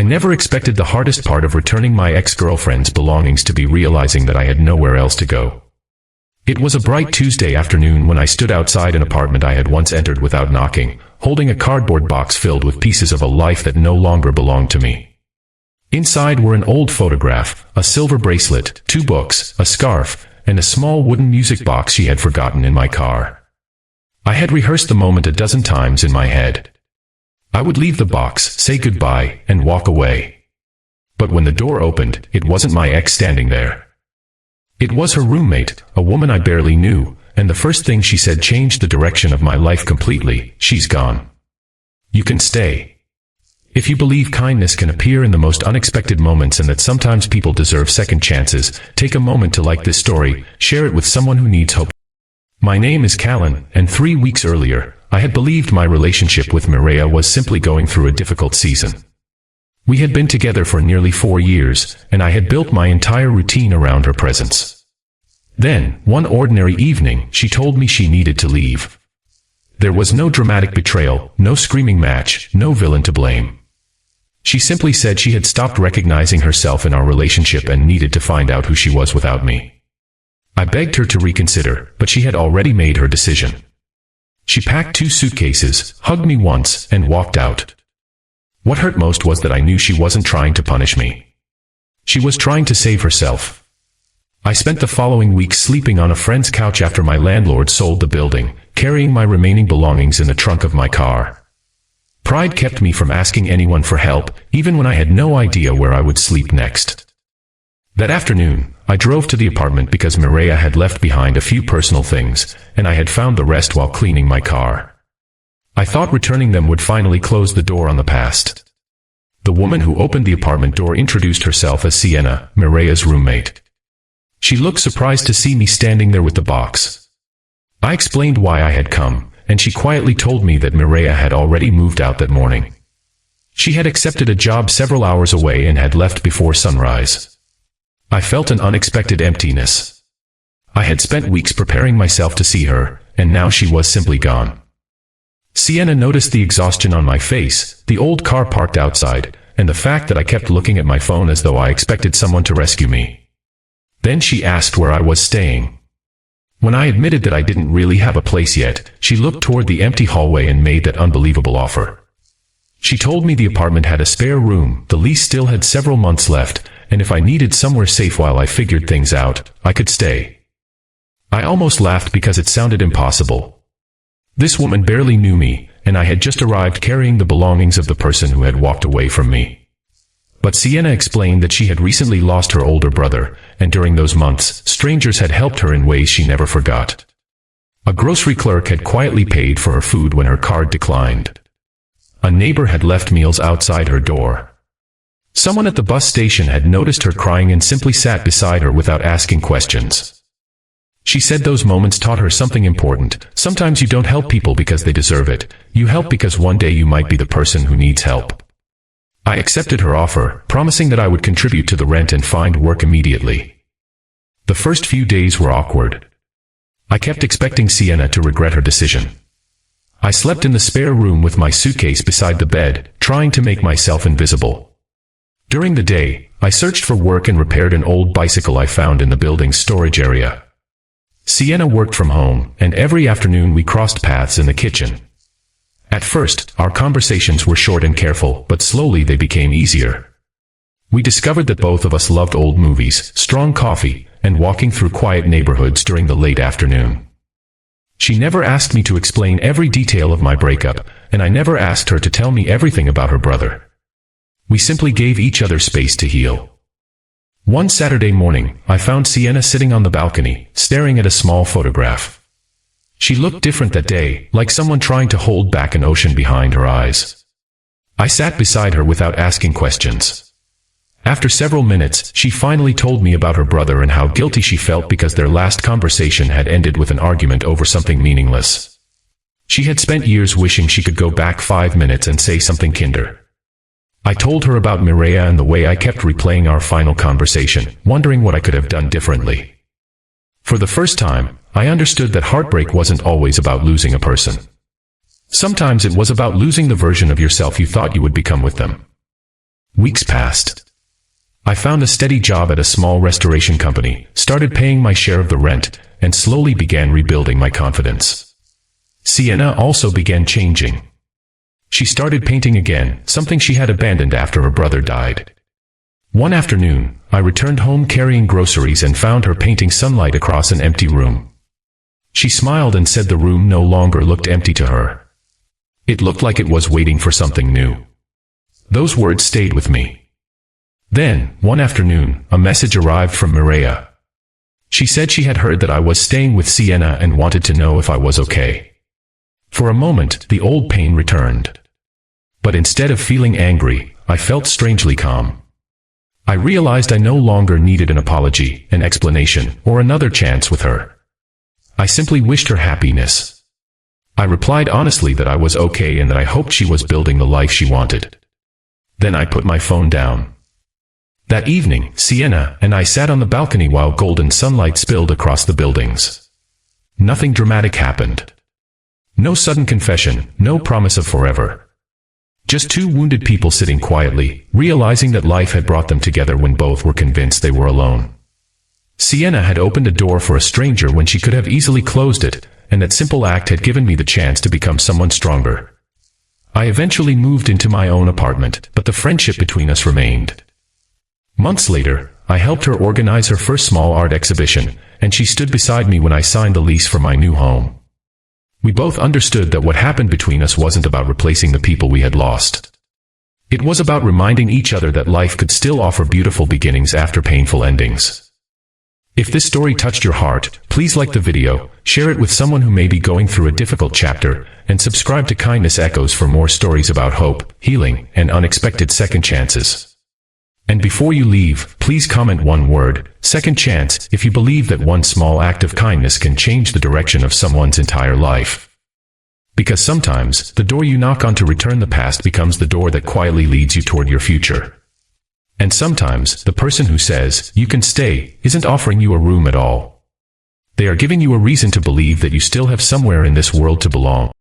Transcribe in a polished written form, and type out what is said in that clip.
I never expected the hardest part of returning my ex-girlfriend's belongings to be realizing that I had nowhere else to go. It was a bright Tuesday afternoon when I stood outside an apartment I had once entered without knocking, holding a cardboard box filled with pieces of a life that no longer belonged to me. Inside were an old photograph, a silver bracelet, 2 books, a scarf, and a small wooden music box she had forgotten in my car. I had rehearsed the moment a dozen times in my head. I would leave the box, say goodbye, and walk away. But when the door opened, it wasn't my ex standing there. It was her roommate, a woman I barely knew, and the first thing she said changed the direction of my life completely. "She's gone. You can stay." If you believe kindness can appear in the most unexpected moments and that sometimes people deserve second chances, take a moment to like this story, share it with someone who needs hope. My name is Callan, and 3 weeks earlier, I had believed my relationship with Mireia was simply going through a difficult season. We had been together for nearly 4 years, and I had built my entire routine around her presence. Then, one ordinary evening, she told me she needed to leave. There was no dramatic betrayal, no screaming match, no villain to blame. She simply said she had stopped recognizing herself in our relationship and needed to find out who she was without me. I begged her to reconsider, but she had already made her decision. She packed 2 suitcases, hugged me once, and walked out. What hurt most was that I knew she wasn't trying to punish me. She was trying to save herself. I spent the following week sleeping on a friend's couch after my landlord sold the building, carrying my remaining belongings in the trunk of my car. Pride kept me from asking anyone for help, even when I had no idea where I would sleep next. That afternoon, I drove to the apartment because Mireia had left behind a few personal things, and I had found the rest while cleaning my car. I thought returning them would finally close the door on the past. The woman who opened the apartment door introduced herself as Sienna, Mireia's roommate. She looked surprised to see me standing there with the box. I explained why I had come, and she quietly told me that Mireia had already moved out that morning. She had accepted a job several hours away and had left before sunrise. I felt an unexpected emptiness. I had spent weeks preparing myself to see her, and now she was simply gone. Sienna noticed the exhaustion on my face, the old car parked outside, and the fact that I kept looking at my phone as though I expected someone to rescue me. Then she asked where I was staying. When I admitted that I didn't really have a place yet, she looked toward the empty hallway and made that unbelievable offer. She told me the apartment had a spare room, the lease still had several months left, and if I needed somewhere safe while I figured things out, I could stay. I almost laughed because it sounded impossible. This woman barely knew me, and I had just arrived carrying the belongings of the person who had walked away from me. But Sienna explained that she had recently lost her older brother, and during those months, strangers had helped her in ways she never forgot. A grocery clerk had quietly paid for her food when her card declined. A neighbor had left meals outside her door. Someone at the bus station had noticed her crying and simply sat beside her without asking questions. She said those moments taught her something important. Sometimes you don't help people because they deserve it. You help because one day you might be the person who needs help. I accepted her offer, promising that I would contribute to the rent and find work immediately. The first few days were awkward. I kept expecting Sienna to regret her decision. I slept in the spare room with my suitcase beside the bed, trying to make myself invisible. During the day, I searched for work and repaired an old bicycle I found in the building's storage area. Sienna worked from home, and every afternoon we crossed paths in the kitchen. At first, our conversations were short and careful, but slowly they became easier. We discovered that both of us loved old movies, strong coffee, and walking through quiet neighborhoods during the late afternoon. She never asked me to explain every detail of my breakup, and I never asked her to tell me everything about her brother. We simply gave each other space to heal. One Saturday morning, I found Sienna sitting on the balcony, staring at a small photograph. She looked different that day, like someone trying to hold back an ocean behind her eyes. I sat beside her without asking questions. After several minutes, she finally told me about her brother and how guilty she felt because their last conversation had ended with an argument over something meaningless. She had spent years wishing she could go back 5 minutes and say something kinder. I told her about Mireia and the way I kept replaying our final conversation, wondering what I could have done differently. For the first time, I understood that heartbreak wasn't always about losing a person. Sometimes it was about losing the version of yourself you thought you would become with them. Weeks passed. I found a steady job at a small restoration company, started paying my share of the rent, and slowly began rebuilding my confidence. Sienna also began changing. She started painting again, something she had abandoned after her brother died. One afternoon, I returned home carrying groceries and found her painting sunlight across an empty room. She smiled and said the room no longer looked empty to her. It looked like it was waiting for something new. Those words stayed with me. Then, one afternoon, a message arrived from Mireia. She said she had heard that I was staying with Sienna and wanted to know if I was okay. For a moment, the old pain returned. But instead of feeling angry, I felt strangely calm. I realized I no longer needed an apology, an explanation, or another chance with her. I simply wished her happiness. I replied honestly that I was okay and that I hoped she was building the life she wanted. Then I put my phone down. That evening, Sienna and I sat on the balcony while golden sunlight spilled across the buildings. Nothing dramatic happened. No sudden confession, no promise of forever. Just two wounded people sitting quietly, realizing that life had brought them together when both were convinced they were alone. Sienna had opened a door for a stranger when she could have easily closed it, and that simple act had given me the chance to become someone stronger. I eventually moved into my own apartment, but the friendship between us remained. Months later, I helped her organize her first small art exhibition, and she stood beside me when I signed the lease for my new home. We both understood that what happened between us wasn't about replacing the people we had lost. It was about reminding each other that life could still offer beautiful beginnings after painful endings. If this story touched your heart, please like the video, share it with someone who may be going through a difficult chapter, and subscribe to Kindness Echoes for more stories about hope, healing, and unexpected second chances. And before you leave, please comment one word, second chance, if you believe that one small act of kindness can change the direction of someone's entire life. Because sometimes, the door you knock on to return the past becomes the door that quietly leads you toward your future. And sometimes, the person who says, "You can stay," isn't offering you a room at all. They are giving you a reason to believe that you still have somewhere in this world to belong.